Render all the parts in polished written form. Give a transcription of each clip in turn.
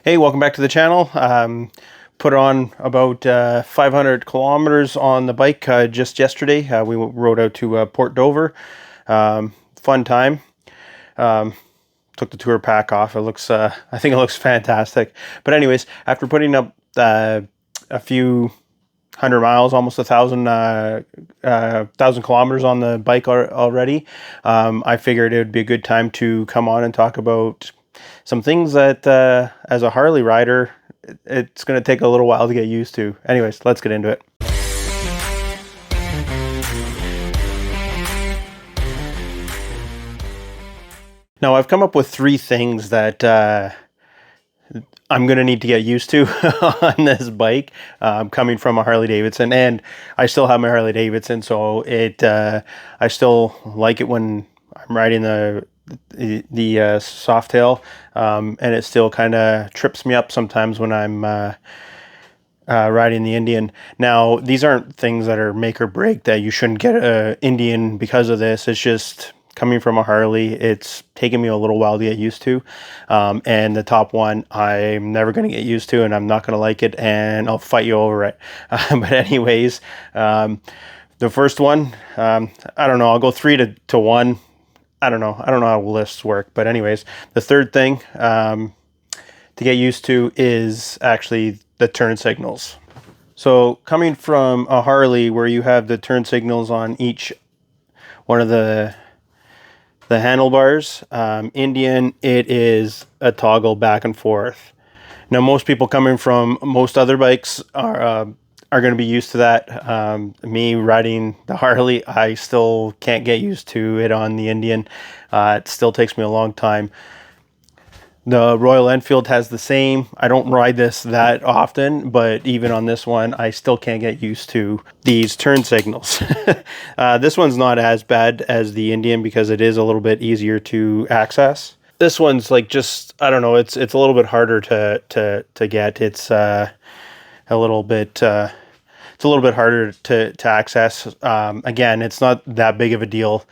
Hey, welcome back to the channel. Put on about 500 kilometers on the bike just yesterday. We rode out to Port Dover. Fun time. Um, Took the tour pack off. It looks, I think it looks fantastic. But anyways, after putting up a few hundred miles, almost 1,000 kilometers on the bike already, I figured it would be a good time to come on and talk about some things that, as a Harley rider, it's going to take a little while to get used to. Anyways, let's get into it. Now, I've come up with three things that I'm going to need to get used to on this bike. Coming from a Harley Davidson, and I still have my Harley Davidson, so I still like it when I'm riding the Softail, and it still kind of trips me up sometimes when I'm riding the Indian. Now, these aren't things that are make or break that you shouldn't get a Indian because of this. It's just coming from a Harley, it's taken me a little while to get used to. And the top one, I'm never going to get used to, and I'm not going to like it, and I'll fight you over it. But anyways, the first one, I don't know, I'll go 3 to 1. I don't know how lists work, but anyways, the third thing to get used to is actually the turn signals. So coming from a Harley where you have the turn signals on each one of the handlebars, Indian, it is a toggle back and forth. Now, most people coming from most other bikes are going to be used to that. Me riding the Harley, I still can't get used to it on the Indian. It still takes me a long time. The Royal Enfield has the same. I don't ride this that often, but even on this one, I still can't get used to these turn signals. This one's not as bad as the Indian because it is a little bit easier to access. This one's like just, I don't know, it's a little bit harder to get. It's a little bit harder to access. Again, it's not that big of a deal.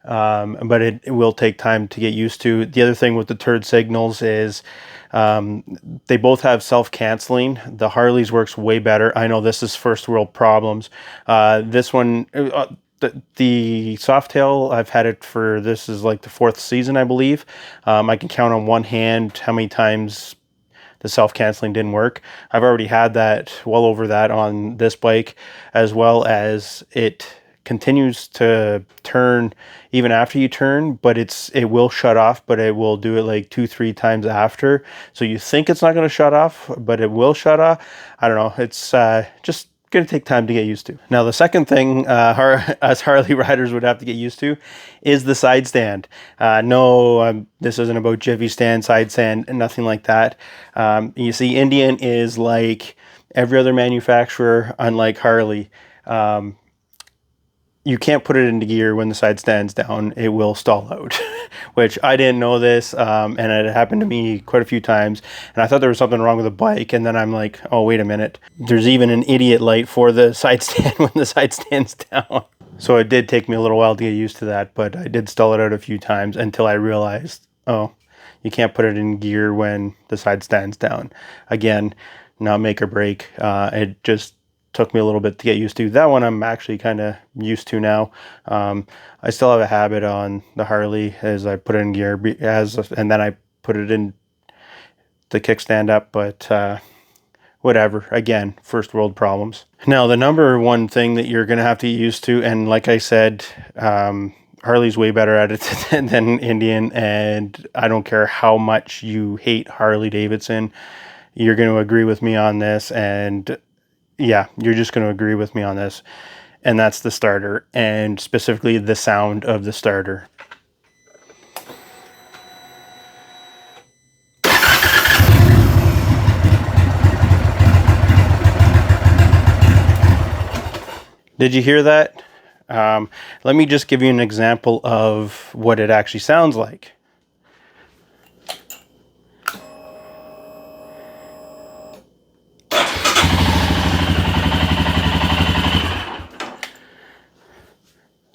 But it will take time to get used to. The other thing with the turn signals is they both have self-canceling. The Harley's works way better. I know this is first world problems. This one, the Softail, I've had it for, this is like the 4th season, I believe. I can count on one hand how many times the self-canceling didn't work. I've already had that, well over that on this bike, as well as it continues to turn even after you turn, but it will shut off, but it will do it like 2-3 times after. So you think it's not going to shut off, but it will shut off. I don't know. It's just going to take time to get used to. Now, the second thing us Harley riders would have to get used to is the side stand. No, this isn't about Jiffy stand, side stand, and nothing like that. You see, Indian is like every other manufacturer, unlike Harley. You can't put it into gear when the side stands down. It will stall out, which I didn't know this, and it happened to me quite a few times, and I thought there was something wrong with the bike, and then I'm like, oh, wait a minute. There's even an idiot light for the side stand when the side stands down. So it did take me a little while to get used to that, but I did stall it out a few times until I realized, oh, you can't put it in gear when the side stands down. Again, not make or break. It just took me a little bit to get used to. That one I'm actually kind of used to now. I still have a habit on the Harley as I put it in gear and then I put it in the kickstand up, but whatever. Again, first world problems. Now, the number one thing that you're going to have to get used to, and like I said, Harley's way better at it than Indian, and I don't care how much you hate Harley Davidson, you're going to agree with me on this, and yeah, you're just going to agree with me on this, and that's the starter, and specifically the sound of the starter. Did you hear that? Let me just give you an example of what it actually sounds like.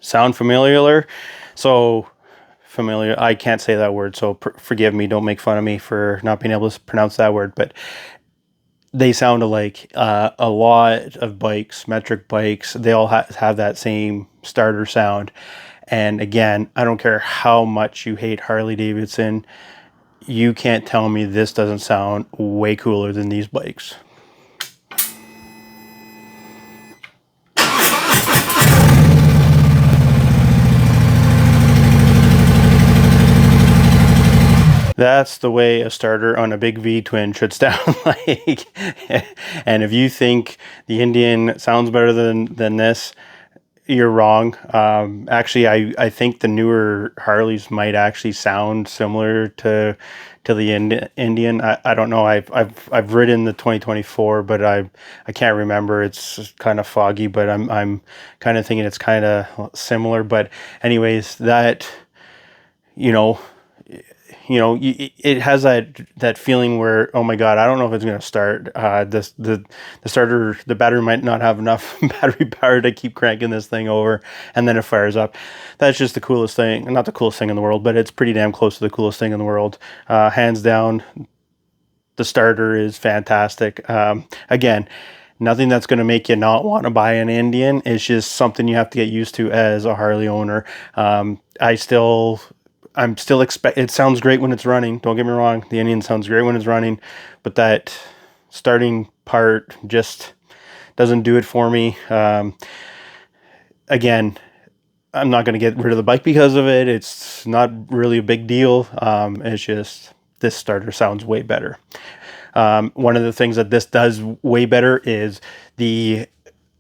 Sound familiar? So familiar. I can't say that word, so forgive me. Don't make fun of me for not being able to pronounce that word. But they sound alike. A lot of bikes, metric bikes, they all have that same starter sound. And again, I don't care how much you hate Harley Davidson, you can't tell me this doesn't sound way cooler than these bikes. That's the way a starter on a big V-twin should sound like. And if you think the Indian sounds better than this, you're wrong. Actually, I think the newer Harleys might actually sound similar to the Indian. I don't know. I've ridden the 2024, but I can't remember. It's kind of foggy, but I'm kind of thinking it's kind of similar. But anyways, that you know it has that feeling where, oh my god, I don't know if it's going to start. The starter, the battery might not have enough battery power to keep cranking this thing over, and then it fires up. That's just the coolest thing. Not the coolest thing in the world, but it's pretty damn close to the coolest thing in the world. Hands down, the starter is fantastic. Again, nothing that's going to make you not want to buy an Indian. It's just something you have to get used to as a Harley owner. I'm still it sounds great when it's running. Don't get me wrong. The Indian sounds great when it's running, but that starting part just doesn't do it for me. Again, I'm not going to get rid of the bike because of it. It's not really a big deal. It's just this starter sounds way better. One of the things that this does way better is the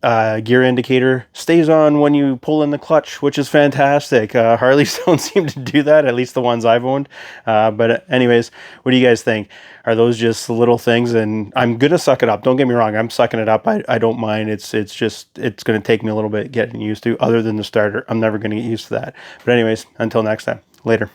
gear indicator stays on when you pull in the clutch, which is fantastic. Harleys don't seem to do that, at least the ones I've owned. But anyways, what do you guys think? Are those just little things? And I'm gonna suck it up. Don't get me wrong, I'm sucking it up. I don't mind. It's gonna take me a little bit getting used to. Other than the starter, I'm never gonna get used to that. But anyways, until next time, later.